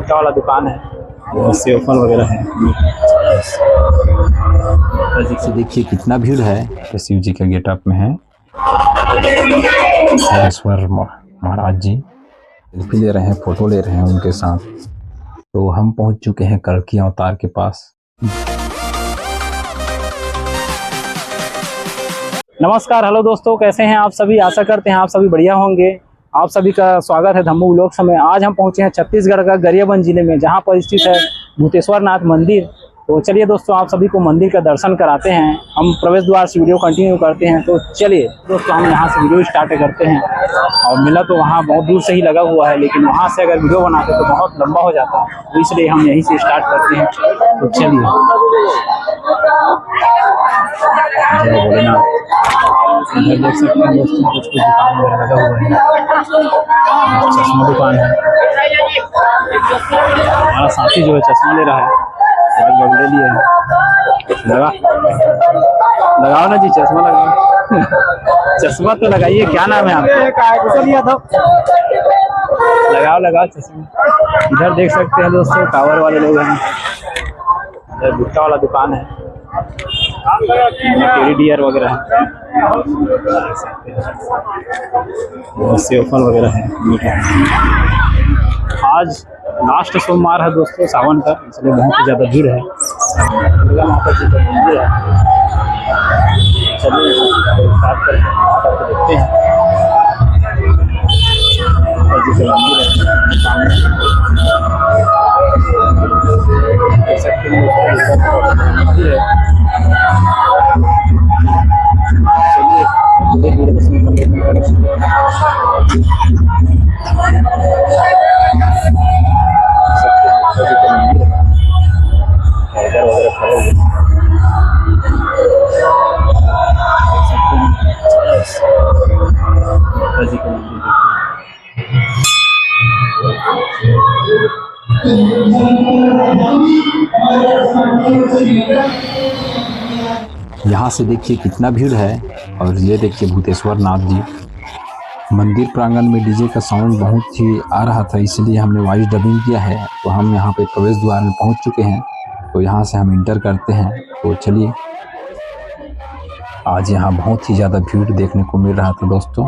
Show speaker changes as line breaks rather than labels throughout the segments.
भुट्टा वाला दुकान है, बहुत से ऑफर वगैरह है।
से देखिए कितना भीड़ है। तो शिव जी के गेटअप में है महाराज जी, सेल्फी ले रहे हैं, फोटो ले रहे हैं उनके साथ। तो हम पहुंच चुके हैं कल्कि अवतार के पास।
नमस्कार, हेलो दोस्तों, कैसे हैं आप सभी? आशा करते हैं आप सभी बढ़िया होंगे। आप सभी का स्वागत है धम्मू व्लॉग्स में। आज हम पहुंचे हैं छत्तीसगढ़ का गरियाबंद जिले में, जहां पर स्थित है भूतेश्वर नाथ मंदिर। तो चलिए दोस्तों, आप सभी को मंदिर का दर्शन कराते हैं। हम प्रवेश द्वार से वीडियो कंटिन्यू करते हैं। तो चलिए दोस्तों, हम यहाँ से वीडियो स्टार्ट करते हैं। और मेला तो वहाँ बहुत दूर से ही लगा हुआ है, लेकिन वहाँ से अगर वीडियो बनाते तो बहुत लंबा हो जाता है, तो इसलिए हम यहीं से स्टार्ट करते हैं। तो चलिए, जय भोलेनाथ। इधर देख सकते हैं दोस्तों, कुछ दुकान वगैरह लगा हुआ है। चश्मा दुकान है। हमारा साथी जो है चश्मा ले रहा है, ले लिया है। लगाओ ना जी, चश्मा लगाओ। चश्मा तो लगाइए। क्या नाम है आपका? लगाओ चश्मा। इधर देख सकते हैं दोस्तों, टावर वाले लोग हैं। इधर भुट्टा वाला दुकान है, टेडी डियर वगैरह है, बहुत से ऑफर वगैरह है। आज लास्ट सोमवार है दोस्तों सावन का, इसलिए बहुत ही ज़्यादा भीड़ है। दुर्गा माता जी का मंदिर है। चलिए स्टार्ट करके वहाँ पर देखते हैं। जी का मंदिर है, देख सकते हैं मंदिर है। चलिए धीरे धीरे
यहाँ से देखिए कितना भीड़ है। और ये देखिए भूतेश्वर नाथ जी मंदिर प्रांगण में डीजे का साउंड बहुत ही आ रहा था, इसलिए हमने वॉइस डबिंग किया है। तो हम यहाँ पे प्रवेश द्वार में पहुँच चुके हैं, तो यहाँ से हम इंटर करते हैं। तो चलिए, आज यहाँ बहुत ही ज़्यादा भीड़ देखने को मिल रहा था दोस्तों,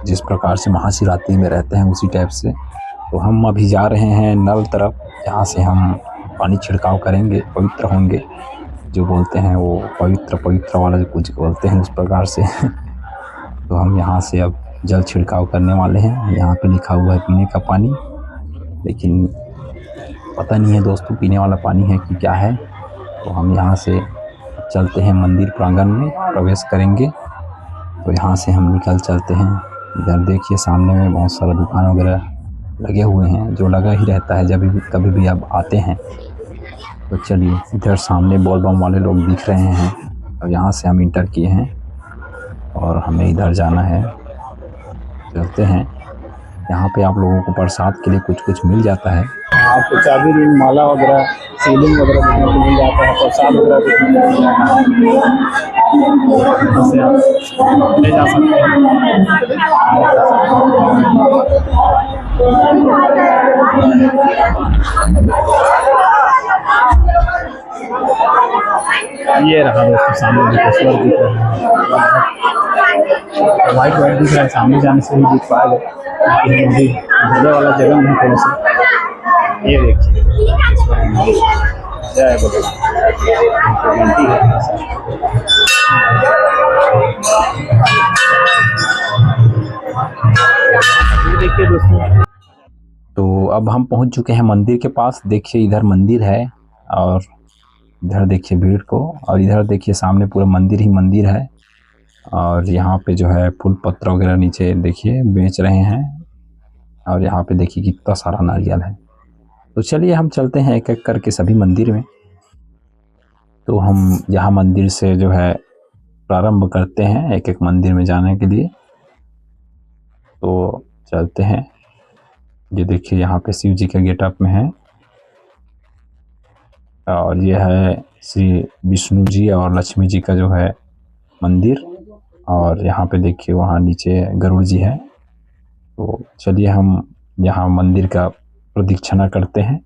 जिस प्रकार से महाशिवरात्रि में रहते हैं उसी टाइप से। तो हम अभी जा रहे हैं नल तरफ, जहाँ से हम पानी छिड़काव करेंगे, पवित्र होंगे, जो बोलते हैं वो पवित्र वाला जो कुछ बोलते हैं उस प्रकार से। तो हम यहाँ से अब जल छिड़काव करने वाले हैं। यहाँ पे लिखा हुआ है पीने का पानी, लेकिन पता नहीं है दोस्तों पीने वाला पानी है कि क्या है। तो हम यहाँ से चलते हैं, मंदिर प्रांगण में प्रवेश करेंगे। तो यहाँ से हम निकल चलते हैं। इधर देखिए सामने में बहुत सारा दुकान वगैरह लगे हुए हैं, जो लगा ही रहता है जब भी कभी भी आप आते हैं। तो चलिए, इधर सामने बोल बम वाले लोग दिख रहे हैं। और यहाँ से हम इंटर किए हैं और हमें इधर जाना है। चलते हैं। यहाँ पे आप लोगों को प्रसाद के लिए कुछ मिल जाता है।
आपको चाबी रिंग, माला वगैरह, सीलिंग वगैरह देखने को मिल जाता है, प्रसाद वगैरह देखने को मिल जाता है। जैसे आप ले जा सकते हैं। ये रहा दोस्तों सामने भूतेश्वर दिख रहा है। वाइट दिख रहा है, सामने जाने से ही दिख पाएगा, लेकिन अभी भोले वाला जगह है थोड़ा सा। ये देखिए जय भोलेनाथ घंटी है। देखिए दोस्तों,
तो अब हम पहुंच चुके हैं मंदिर के पास। देखिए इधर मंदिर है, और इधर देखिए भीड़ को, और इधर देखिए सामने पूरा मंदिर ही मंदिर है। और यहाँ पे जो है फूल पत्र वगैरह नीचे देखिए बेच रहे हैं। और यहाँ पे देखिए कितना सारा नारियल है। तो चलिए हम चलते हैं एक एक करके सभी मंदिर में। तो हम यहाँ मंदिर से जो है प्रारंभ करते हैं एक एक मंदिर में जाने के लिए। तो चलते हैं। ये देखिए यहाँ पे शिव जी के गेटअप में है, और ये है श्री विष्णु जी और लक्ष्मी जी का जो है मंदिर। और यहाँ पे देखिए वहाँ नीचे गरुड़ जी है। तो चलिए हम यहाँ मंदिर का प्रदक्षिणा करते हैं।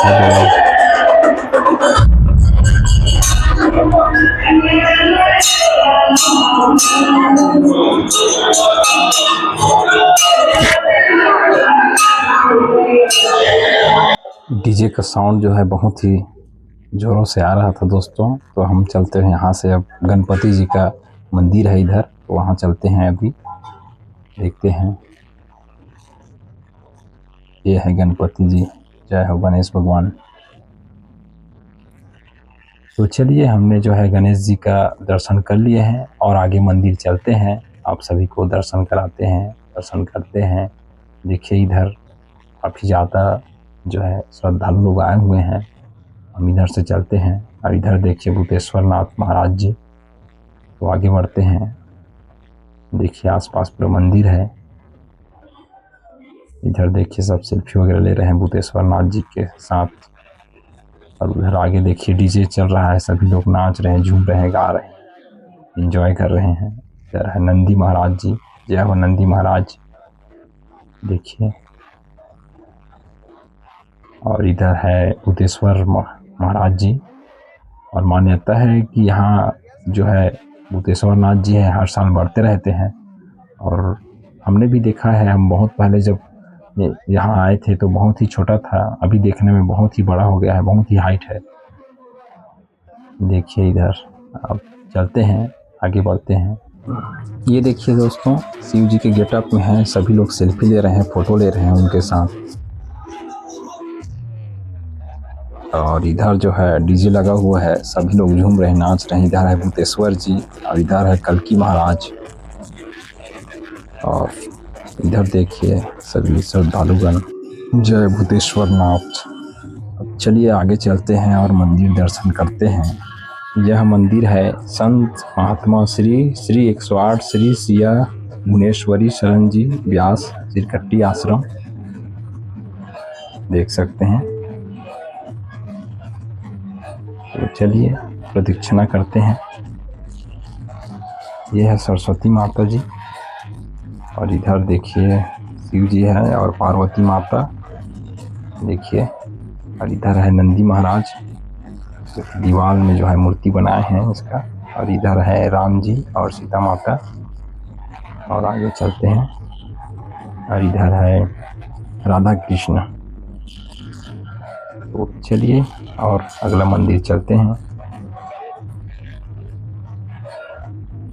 है बोला। डीजे का साउंड जो है बहुत ही जोरों से आ रहा था दोस्तों। तो हम चलते हैं यहाँ से, अब गणपति जी का मंदिर है इधर, तो वहाँ चलते हैं, अभी देखते हैं। ये है गणपति जी, जय हो गणेश भगवान। तो चलिए, हमने जो है गणेश जी का दर्शन कर लिए हैं और आगे मंदिर चलते हैं, आप सभी को दर्शन कराते हैं, दर्शन करते हैं। देखिए इधर काफ़ी ज़्यादा जो है श्रद्धालु लोग आए हुए हैं। हम इधर से चलते हैं और इधर देखिए भूतेश्वर नाथ महाराज जी। तो आगे बढ़ते हैं, देखिए आसपास पूरा मंदिर है। इधर देखिए सब सेल्फी वगैरह ले रहे हैं भूतेश्वर नाथ जी के साथ। और उधर आगे देखिए डीजे चल रहा है, सभी लोग नाच रहे हैं, झूम रहे हैं, गा रहे हैं, एंजॉय कर रहे हैं। इधर है नंदी महाराज जी, जय हो नंदी महाराज, देखिए। और इधर है भूतेश्वर महाराज जी। और मान्यता है कि यहाँ जो है भूतेश्वर नाथ जी है, हर साल बढ़ते रहते हैं। और हमने भी देखा है, हम बहुत पहले जब यहाँ आए थे तो बहुत ही छोटा था, अभी देखने में बहुत ही बड़ा हो गया है, बहुत ही हाइट है। देखिए इधर, अब चलते हैं, आगे बढ़ते हैं। ये देखिए दोस्तों, शिव जी के गेटअप में हैं, सभी लोग सेल्फी ले रहे हैं, फोटो ले रहे हैं उनके साथ। और इधर जो है डीजे लगा हुआ है, सभी लोग झूम रहे हैं, नाच रहे हैं। इधर है भूतेश्वर जी और इधर है कल्की महाराज। और इधर देखिए सभी श्रद्धालुगण, जय भूतेश्वर नाथ। अब चलिए आगे चलते हैं और मंदिर दर्शन करते हैं। यह मंदिर है संत महात्मा श्री 108 श्री सिया मुनेश्वरी शरण जी व्यास सिरकट्टी आश्रम, देख सकते हैं। तो चलिए प्रदक्षिणा करते हैं। यह है सरस्वती माता जी और इधर देखिए शिव जी है और पार्वती माता, देखिए। और इधर है नंदी महाराज, दीवार में जो है मूर्ति बनाए हैं इसका। और इधर है राम जी और सीता माता। और आगे चलते हैं और इधर है राधा कृष्ण। तो चलिए और अगला मंदिर चलते हैं।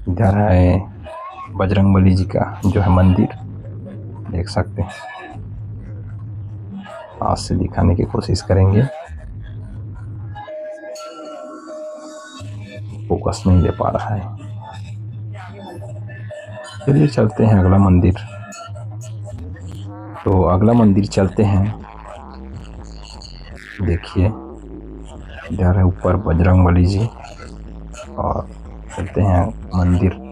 इधर है बजरंगबली जी का जो है मंदिर, देख सकते हैं। पास से दिखाने की कोशिश करेंगे, फोकस नहीं दे पा रहा है। चलिए चलते हैं अगला मंदिर। तो अगला मंदिर चलते हैं, देखिए इधर है ऊपर बजरंगबली जी। और चलते हैं मंदिर।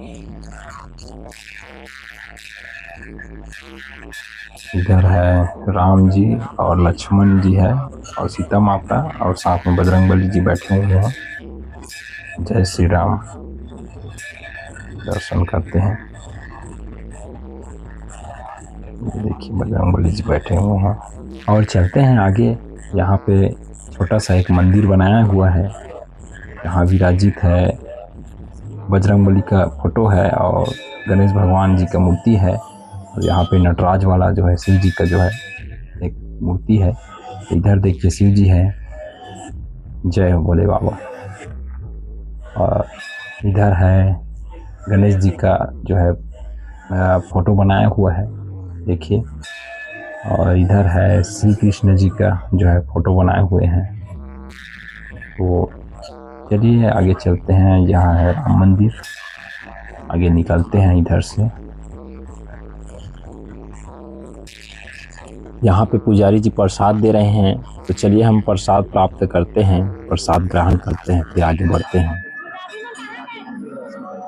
इधर है राम जी और लक्ष्मण जी है और सीता माता, और साथ में बजरंगबली जी बैठे हुए हैं। जय श्री राम, दर्शन करते हैं। देखिए बजरंगबली जी बैठे हुए हैं। और चलते हैं आगे। यहाँ पे छोटा सा एक मंदिर बनाया हुआ है, यहाँ विराजित है बजरंगबली का फोटो है और गणेश भगवान जी का मूर्ति है। और यहाँ पे नटराज वाला जो है शिव जी का जो है एक मूर्ति है। इधर देखिए शिव जी है, जय हो भोले बाबा। और इधर है गणेश जी का जो है फोटो बनाया हुआ है, देखिए। और इधर है श्री कृष्ण जी का जो है फोटो बनाए हुए हैं। तो चलिए आगे चलते हैं। यहाँ है राम मंदिर, आगे निकलते हैं इधर से। यहाँ पे पुजारी जी प्रसाद दे रहे हैं, तो चलिए हम प्रसाद प्राप्त करते हैं, प्रसाद ग्रहण करते हैं, फिर आगे बढ़ते हैं।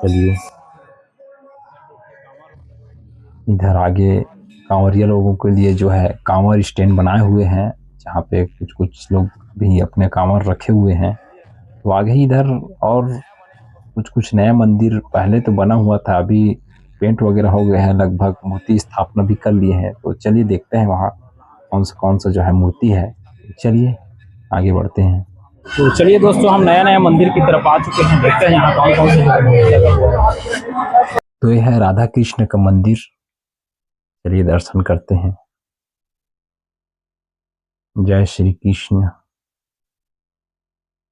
चलिए इधर आगे कांवरिया लोगों के लिए जो है कांवर स्टैंड बनाए हुए हैं, जहाँ पे कुछ लोग भी अपने कांवर रखे हुए हैं। तो आगे ही इधर और कुछ नया मंदिर पहले तो बना हुआ था, अभी पेंट वगैरह हो गया है, लगभग मूर्ति स्थापना भी कर लिए हैं। तो चलिए देखते हैं वहाँ कौन सा जो है मूर्ति है। चलिए आगे बढ़ते हैं।
तो चलिए दोस्तों, हम नया नया मंदिर की तरफ आ चुके हैं। देखते हैं यहाँ कौन कौन से लगा हुआ है।
तो यह है राधा कृष्ण का मंदिर, चलिए दर्शन करते हैं। जय श्री कृष्ण।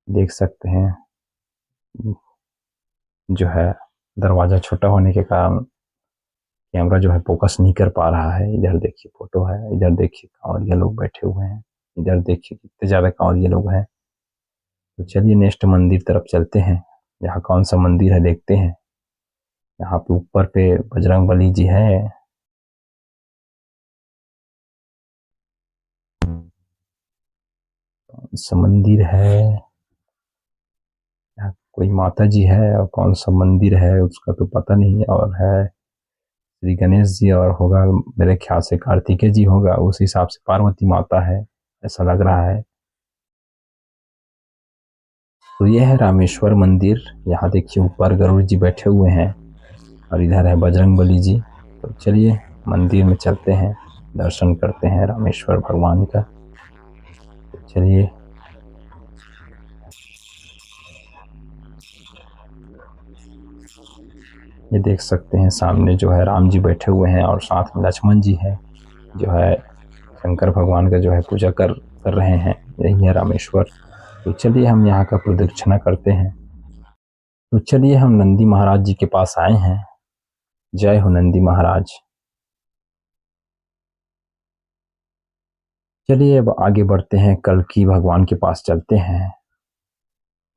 देख सकते हैं जो है दरवाजा छोटा होने के कारण कैमरा जो है फोकस नहीं कर पा रहा है। इधर देखिए फोटो है, इधर देखिए कांवरिया लोग बैठे हुए हैं, इधर देखिए कितने ज्यादा कांवरिया लोग हैं। तो चलिए नेक्स्ट मंदिर तरफ चलते हैं। यहाँ कौन सा मंदिर है देखते हैं। यहाँ पे ऊपर पे बजरंगबली जी है। कौन सा मंदिर है, यहाँ कोई माता जी है और कौन सा मंदिर है उसका तो पता नहीं। और है श्री गणेश जी और होगा मेरे ख्याल से कार्तिकेय जी होगा, उस हिसाब से पार्वती माता है, ऐसा लग रहा है। तो यह है रामेश्वर मंदिर। यहाँ देखिए ऊपर गरुड़ जी बैठे हुए हैं और इधर है बजरंगबली जी। तो चलिए मंदिर में चलते हैं, दर्शन करते हैं रामेश्वर भगवान का। तो चलिए ये देख सकते हैं सामने जो है राम जी बैठे हुए हैं और साथ में लक्ष्मण जी है, जो है शंकर भगवान का जो है पूजा कर रहे हैं। यही है रामेश्वर। तो चलिए हम यहाँ का प्रदक्षिणा करते हैं। तो चलिए हम नंदी महाराज जी के पास आए हैं। जय हो नंदी महाराज। चलिए अब आगे बढ़ते हैं, कल्कि भगवान के पास चलते हैं।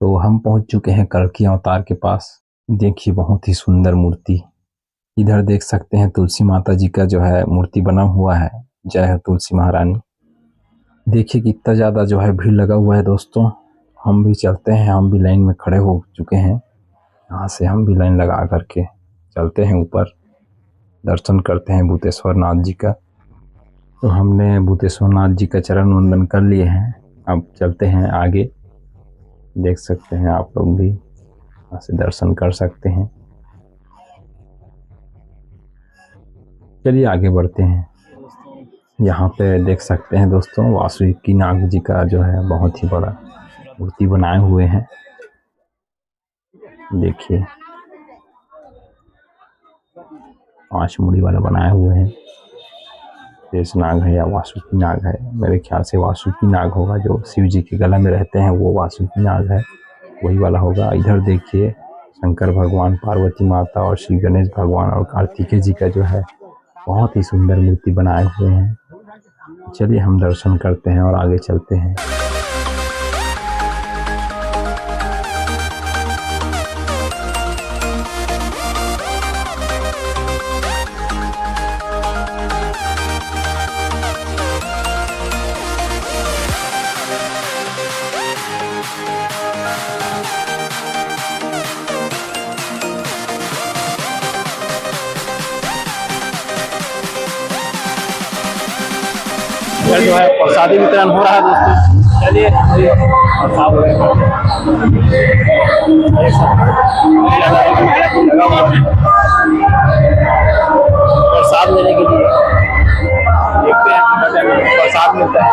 तो हम पहुंच चुके हैं कल्कि अवतार के पास। देखिए बहुत ही सुंदर मूर्ति। इधर देख सकते हैं तुलसी माता जी का जो है मूर्ति बना हुआ है। जय हो तुलसी महारानी। देखिए कितना ज़्यादा जो है भीड़ लगा हुआ है दोस्तों। हम भी चलते हैं, हम भी लाइन में खड़े हो चुके हैं। यहाँ से हम भी लाइन लगा करके चलते हैं ऊपर, दर्शन करते हैं भूतेश्वर नाथ जी का। तो हमने भूतेश्वर नाथ जी का चरण वंदन कर लिए हैं। अब चलते हैं आगे। देख सकते हैं आप लोग भी यहाँ से दर्शन कर सकते हैं। चलिए आगे बढ़ते हैं। यहाँ पे देख सकते हैं दोस्तों वासुकी नाग जी का जो है बहुत ही बड़ा मूर्ति बनाए हुए हैं। देखिए 5 मुड़ी वाला बनाए हुए हैं। शेष नाग है या वासुकी नाग है, मेरे ख्याल से वासुकी नाग होगा। जो शिव जी के गला में रहते हैं वो वासुकी नाग है, वही वाला होगा। इधर देखिए शंकर भगवान, पार्वती माता और श्री गणेश भगवान और कार्तिकेय जी का जो है बहुत ही सुंदर मूर्ति बनाए हुए हैं। चलिए हम दर्शन करते हैं और आगे चलते हैं।
इधर जो है प्रसादी वितरण हो रहा है दोस्तों। चलिए प्रसाद प्रसाद लेने के लिए देखते हैं प्रसाद मिलता है।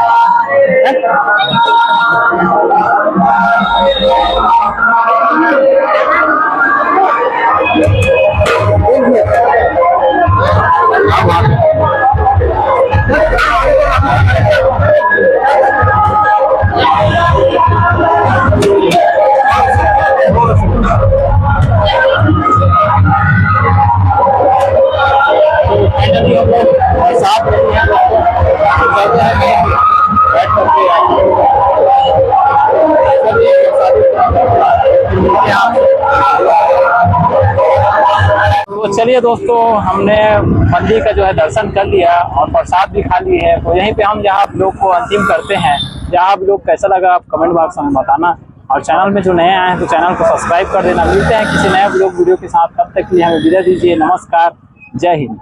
तो चलिए दोस्तों, हमने मंदिर का जो है दर्शन कर लिया और प्रसाद भी खा लिए है। तो यहीं पे हम जहाँ आप लोग को अंतिम करते हैं। जहाँ आप लोग कैसा लगा आप कमेंट बॉक्स में बताना, और चैनल में जो नए आए हैं तो चैनल को सब्सक्राइब कर देना। मिलते हैं किसी नए वीडियो के साथ, तब तक के लिए हमें विदा दीजिए। नमस्कार, जय हिंद।